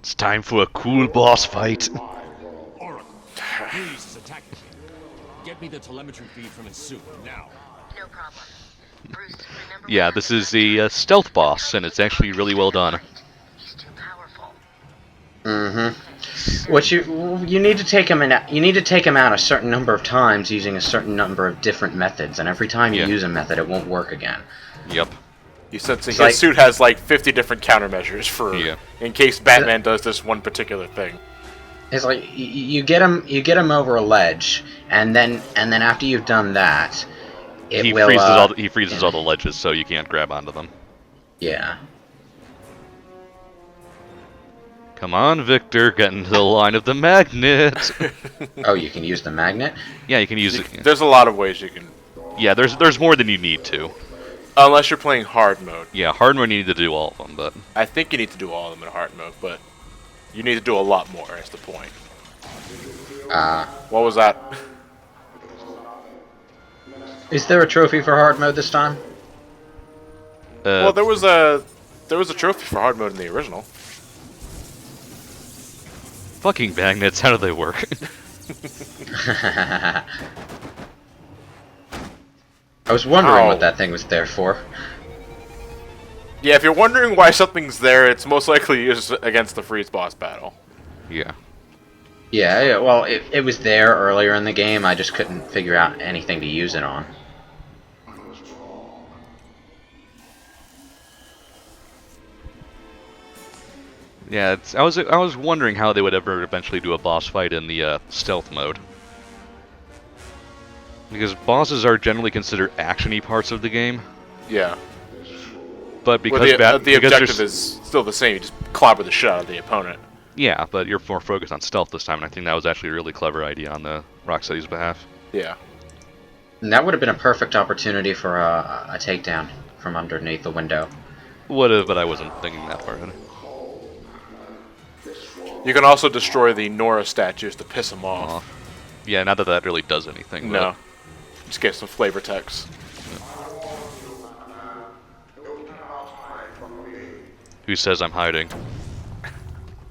It's time for a cool boss fight. Arkham, Freeze is attacking me. Get me the telemetry feed from his suit, now. No problem. Bruce, remember Yeah, this is the stealth boss, and it's actually really well done. He's too powerful. Mm-hmm. What you need to take him in. You need to take him out a certain number of times using a certain number of different methods, and every time you use a method, it won't work again. Yep. You said his suit has like 50 different countermeasures for in case Batman does this one particular thing. It's like you get him over a ledge, and then after you've done that, He freezes all the ledges, so you can't grab onto them. Yeah. Come on, Victor, get into the line of the magnet. Oh, you can use the magnet? Yeah, you can use it. There's a lot of ways you can. Yeah, there's more than you need to. Unless you're playing hard mode. Yeah, hard mode you need to do all of them, but I think you need to do all of them in hard mode, but you need to do a lot more. Is the point? What was that? Is there a trophy for hard mode this time? Well, there was a trophy for hard mode in the original. Fucking magnets, how do they work? I was wondering what that thing was there for. Yeah, if you're wondering why something's there, it's most likely used against the freeze boss battle. Yeah. Yeah, well, it was there earlier in the game, I just couldn't figure out anything to use it on. Yeah, I was wondering how they would ever eventually do a boss fight in the stealth mode. Because bosses are generally considered action-y parts of the game. Yeah. But because the objective is still the same, you just clobber the shit out of the opponent. Yeah, but you're more focused on stealth this time, and I think that was actually a really clever idea on the Rocksteady's behalf. Yeah. And that would have been a perfect opportunity for a takedown from underneath the window. Would have, but I wasn't thinking that far ahead. You can also destroy the Nora statues to piss them off. Yeah, not that really does anything. No. Just get some flavor text. Who says I'm hiding?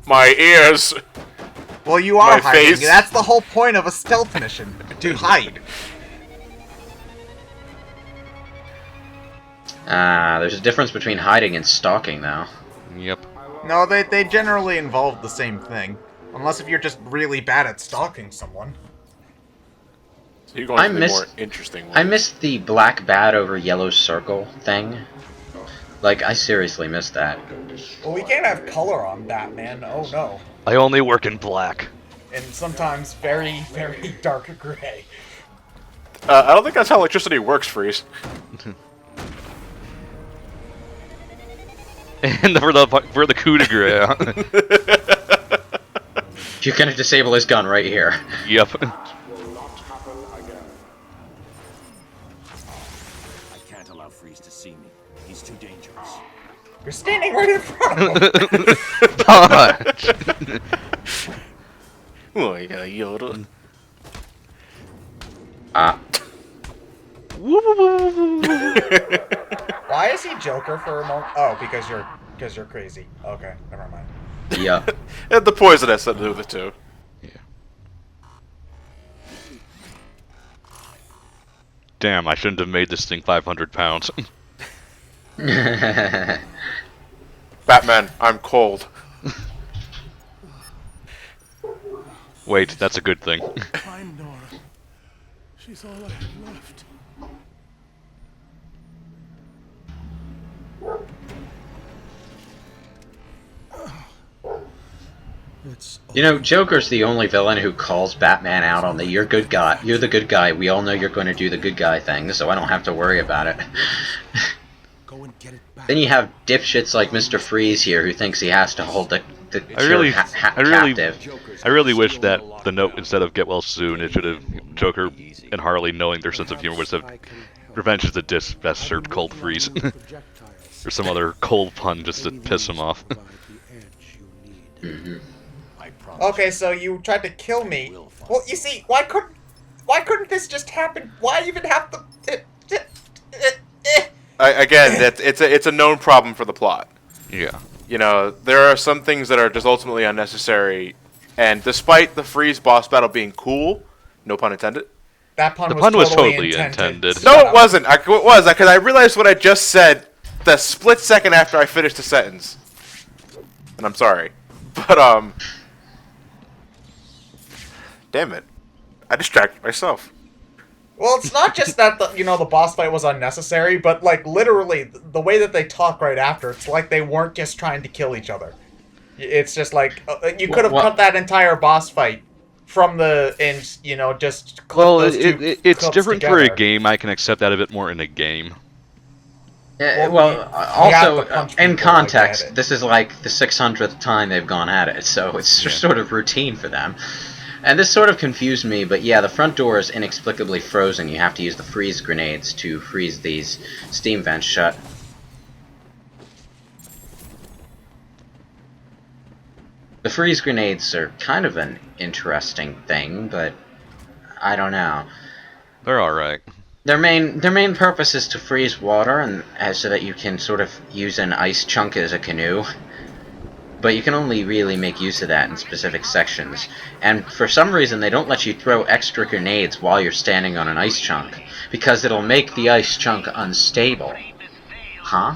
My ears! Well, you are My hiding. face. That's the whole point of a stealth mission. To hide. There's a difference between hiding and stalking, though. Yep. No, they generally involve the same thing. Unless if you're just really bad at stalking someone. So you're going for the more interesting one. I missed the black bat over yellow circle thing. Like, I seriously missed that. Well, we can't have color on Batman. Oh no. I only work in black. And sometimes very, very dark gray. I don't think that's how electricity works, Freeze. And for the coup de grace. You're gonna disable his gun right here. Yep. I can't allow Freeze to see me. He's too dangerous. You're standing right in front of him. Punch. Oh, you got a yodel. Why is he Joker for a moment? Oh, because you're crazy. Okay, never mind. Yeah. And the poison has something to do with it too. Yeah. Damn, I shouldn't have made this thing 500 pounds. Batman, I'm cold. Wait, that's a good thing. Find Nora. She's all I have left. You know, Joker's the only villain who calls Batman out on the "you're good guy, you're the good guy, we all know you're going to do the good guy thing, so I don't have to worry about it." Go and get it back. Then you have dipshits like Mr. Freeze here who thinks he has to hold the captive. I really wish that the note, instead of "get well soon," it should have Joker and Harley, knowing their sense of humor, would have "revenge is the best served cold freeze," or some other cold pun just to piss him off. Mm-hmm. Okay, so you tried to kill me. Well, you see, why couldn't this just happen? Why even have to? Again, it's a known problem for the plot. Yeah. you know, there are some things that are just ultimately unnecessary. And despite the freeze boss battle being cool, no pun intended. That pun The was pun was totally totally intended. No, it wasn't. It was because I realized what I just said the split second after I finished the sentence. And I'm sorry, but damn it, I distracted myself. Well, it's not just that the boss fight was unnecessary, but like literally the way that they talk right after, it's like they weren't just trying to kill each other. It's just like you could have cut that entire boss fight from just clip Well, those two it's clips different together. for a game. I can accept that a bit more in a game. Well, also, to punch in people, context, I get it. this is like the 600th time they've gone at it, so it's just sort of routine for them. And this sort of confused me, but yeah, the front door is inexplicably frozen. You have to use the freeze grenades to freeze these steam vents shut. The freeze grenades are kind of an interesting thing, but I don't know. They're alright. Their main purpose is to freeze water, and so that you can sort of use an ice chunk as a canoe. But you can only really make use of that in specific sections. And for some reason, they don't let you throw extra grenades while you're standing on an ice chunk, because it'll make the ice chunk unstable. Huh?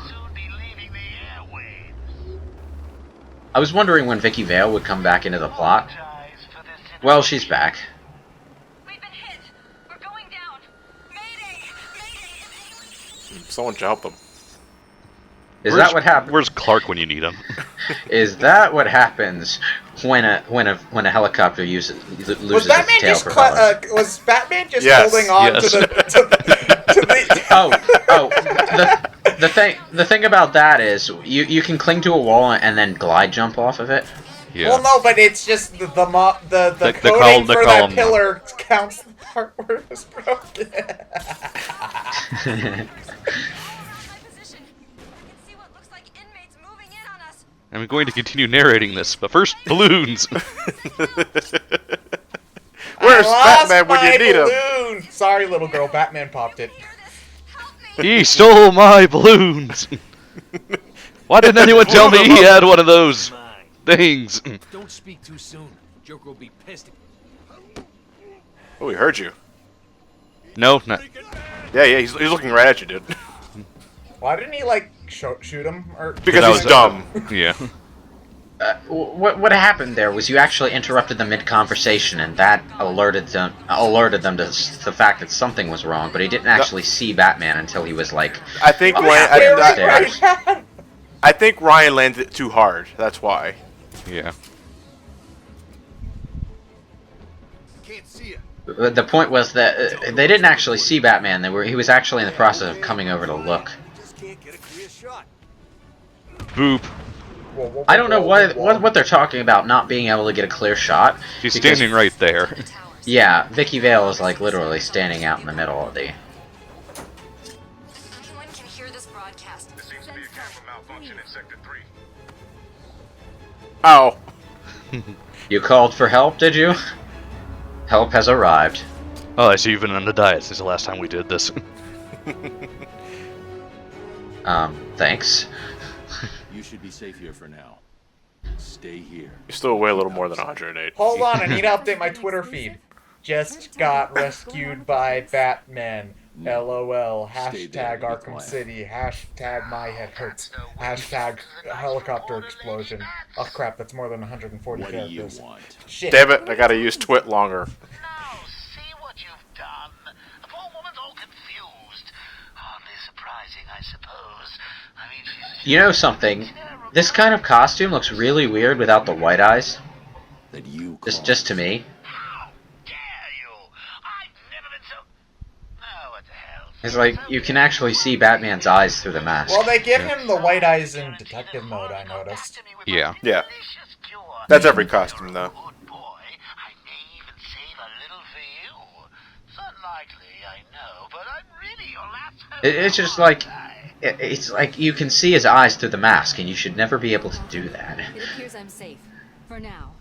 I was wondering when Vicky Vale would come back into the plot. Well, she's back. We've been hit. We're going down. Mayday! Mayday! Someone should help them. Is that what happens? Where's Clark when you need him? Is that what happens when a helicopter loses its tail propellers? Was Batman just Yes. holding on Yes. to the The thing about that is you can cling to a wall and then glide jump off of it. Yeah. Well, no, but it's just the They coding call for that them- pillar counts the part where it was broken. I'm going to continue narrating this, but first, balloons! Where's I lost Batman when you my need him? balloon! Sorry, little girl. Batman popped it. He stole my balloons! Why didn't anyone tell me he had one of those things? Don't speak too soon. Joker will be pissed. Oh, he heard you. No, not. Yeah, he's looking right at you, dude. Why didn't he shoot him? Or Because That he's was- dumb. Yeah. What happened there was you actually interrupted them mid-conversation, and that alerted them to the fact that something was wrong. But he didn't actually see Batman until he was like, I think I think Ryan landed it too hard. That's why. Yeah. Can't see it. the point was that they didn't actually see Batman. He was actually in the process of coming over to look. Just can't get a clear shot. Boop. I don't know what they're talking about not being able to get a clear shot. She's because- standing right there. Yeah, Vicky Vale is like literally standing out in the middle of the. Anyone can hear this broadcast. There seems to be a camera malfunction in Sector 3. Ow. You called for help, did you? Help has arrived. Oh, I see you've been on the diet since the last time we did this. Thanks. You should be safe here for now. Stay here. You still weigh a little more than 108. Hold on, I need to update my Twitter feed. Just got rescued by Batman. LOL. Hashtag Arkham City. Hashtag my head hurts. Hashtag helicopter explosion. Oh crap, that's more than 140 What do you characters. want? Shit. Damn it! I gotta use twit longer. Now, see what you've done. The poor woman's all confused. Hardly surprising, I suppose. I mean, she's You know something? This kind of costume looks really weird without the white eyes. That you Just to me. How dare you? I've never been so... Oh, what the hell? It's like you can actually see Batman's eyes through the mask. Well, they give him the white eyes in detective mode, I noticed. Yeah. Yeah. That's every costume, though. Good boy. I may even save a little for you. It's unlikely, I know, but I'm really your last hope. It's just like it's like you can see his eyes through the mask, and you should never be able to do that. It appears I'm safe. For now.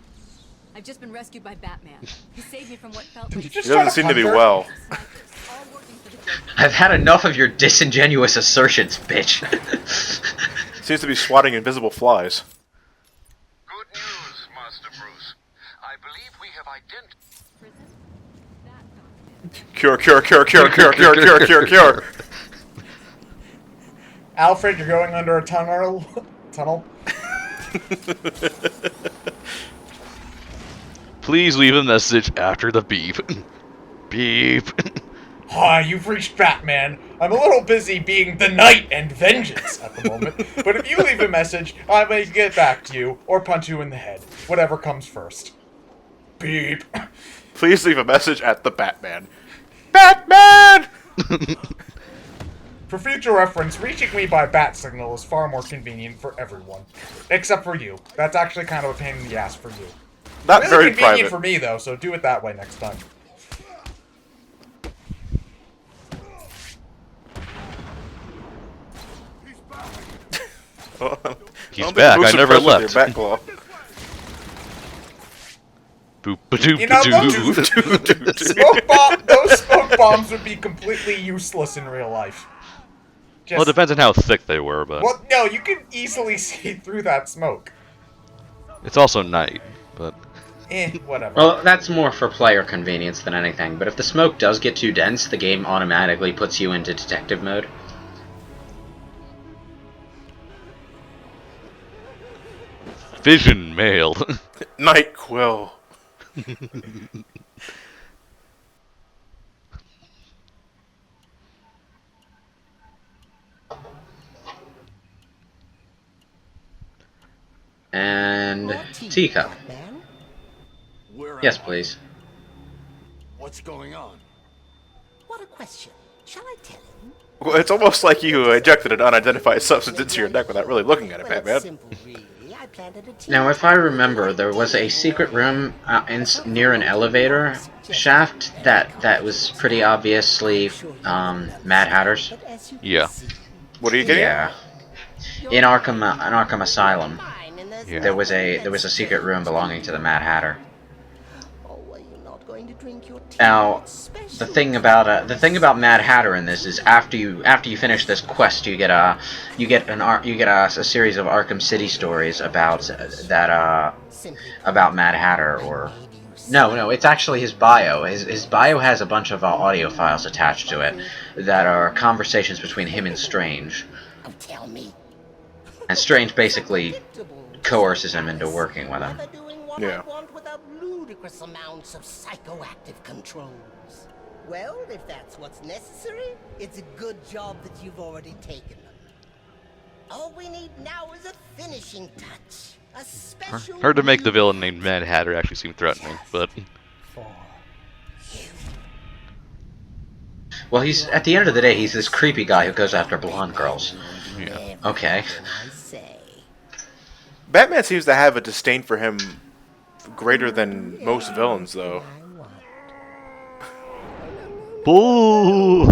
I've just been rescued by Batman. He saved me from what felt like Just He doesn't seem to be well. all working for the good. I've had enough of your disingenuous assertions, bitch. Seems to be swatting invisible flies. Good news, Master Bruce. I believe we have identified. Cure, cure, cure, cure, cure, cure, cure, cure, cure. Alfred, you're going under a tunnel. Tunnel. Please leave a message after the beep. Beep. Hi, you've reached Batman. I'm a little busy being the Knight and Vengeance at the moment, but if you leave a message, I may get back to you, or punch you in the head. Whatever comes first. Beep. Please leave a message at the Batman. Batman! For future reference, reaching me by bat signal is far more convenient for everyone. Except for you. That's actually kind of a pain in the ass for you. Not Really very convenient private. for me, though, so do it that way next time. He's back. I never left. Batclaw. Boop ba doop You know, ba doo. those smoke bombs would be completely useless in real life. Just, Well, it depends on how thick they were, but well, no, you can easily see through that smoke. it's also night. But Whatever. Well, that's more for player convenience than anything, but if the smoke does get too dense, the game automatically puts you into detective mode. Vision mail. Night Quill. And teacup. Where Yes, am I? please. What's going on? What a question. Shall I tell him? Well, it's almost like you injected an unidentified substance into your neck without really looking at it, Well, it's Batman. simple, really. I planted a tea Now, if I remember, there was a secret room near an elevator shaft that was pretty obviously Mad Hatter's. but as you Yeah. can see, What are you getting? Yeah. In Arkham Asylum, mine and there's Yeah. there was a nothing secret room belonging to the Mad Hatter. Oh, are you not going to drink your tea? Now, It's special. the thing about Mad Hatter in this is after you finish this quest, you get a series of Arkham City stories about Simply about Mad Hatter. Or no, it's actually his bio. His bio has a bunch of audio files attached to it that are conversations between him and Strange. oh, tell me. And Strange basically Predictable. coerces him into working with him. Never doing what Yeah. I want without ludicrous amounts of psychoactive controls. Well, if that's what's necessary, it's a good job that you've already taken them. All we need now is a finishing touch. A special Hard to make the villain named Mad Hatter actually seem threatening, but Well, he's at the end of the day, he's this creepy guy who goes after blonde girls. yeah. Okay. I say. Batman seems to have a disdain for him greater than most villains, though. Boo!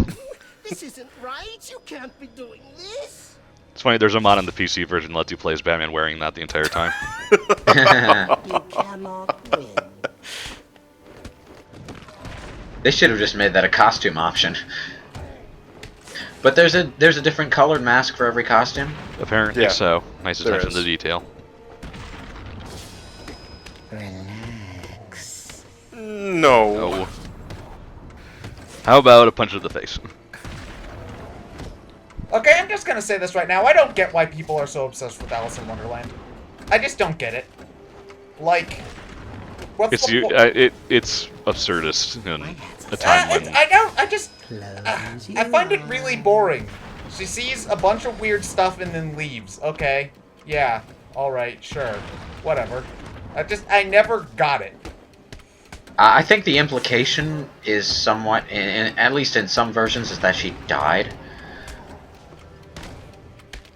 This isn't right. You can't be doing this. It's funny, there's a mod on the PC version that lets you play as Batman wearing that the entire time. You cannot win. They should have just made that a costume option. But there's a different colored mask for every costume. Apparently Yeah, so. Nice there attention to is. detail. Relax. No. Oh. How about a punch to the face? Okay, I'm just gonna say this right now. I don't get why people are so obsessed with Alice in Wonderland. I just don't get it. Like, what's It's the po- it's absurdist in a time when I find it really boring. She sees a bunch of weird stuff and then leaves. Okay, yeah, all right, sure, whatever. I never got it. I think the implication is somewhat, at least in some versions, is that she died.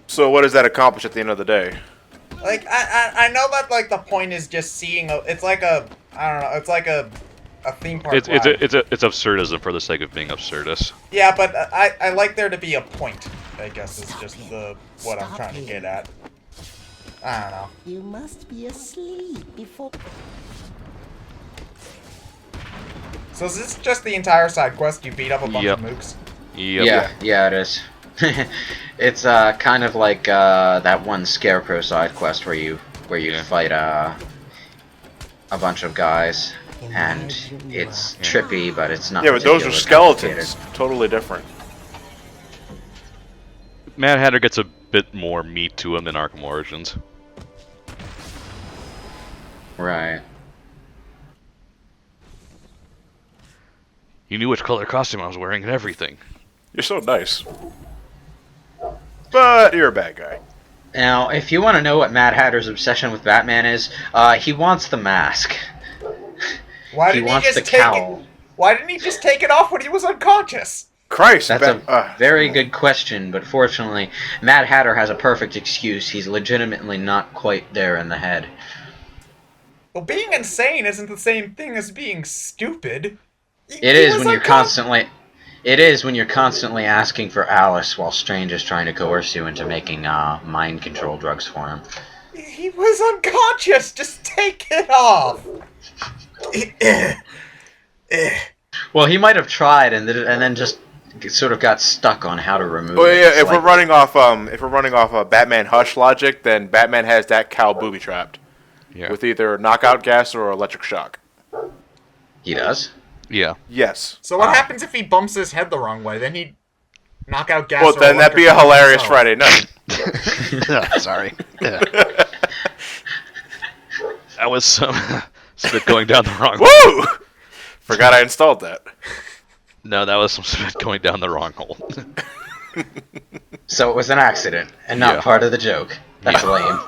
So what does that accomplish at the end of the day? Like, I know that, like, the point is just seeing it's like a, I don't know, it's like a theme park it's ride. it's absurdism for the sake of being absurdist. Yeah, but I like there to be a point, I guess, is just what I'm trying to get at. I don't know. You must be asleep before. So is this just the entire side quest? You beat up a bunch Yep. of mooks? Yep. Yeah, it is. It's kind of like that one Scarecrow side quest where you fight a bunch of guys, and it's trippy, but it's not. Yeah, but those are particularly skeletons. complicated. Totally different. Mad Hatter gets a bit more meat to him in Arkham Origins. Right. He knew which color costume I was wearing and everything. You're so nice. But you're a bad guy. Now, if you want to know what Mad Hatter's obsession with Batman is, he wants the mask. Why He didn't wants he the just take cowl. it? Why didn't he just take it off when he was unconscious? Christ, That's a very good question, but fortunately, Mad Hatter has a perfect excuse. He's legitimately not quite there in the head. Well, being insane isn't the same thing as being stupid. It is when you're constantly... It is when you're constantly asking for Alice while Strange is trying to coerce you into making mind control drugs for him. He was unconscious. Just take it off. Well, he might have tried and then just sort of got stuck on how to remove Well, it. yeah, It's if like- we're running off Batman Hush logic, then Batman has that cow booby trapped with either knockout gas or electric shock. He does? Yeah. Yes. So what happens if he bumps his head the wrong way? Then he'd knock out gas. Well, or then that'd be a electric hilarious himself. Friday night. Sorry. That was some spit going down the wrong Woo! Forgot I installed that. No, that was some spit going down the wrong hole. So it was an accident, and not Yeah. part of the joke. That's lame.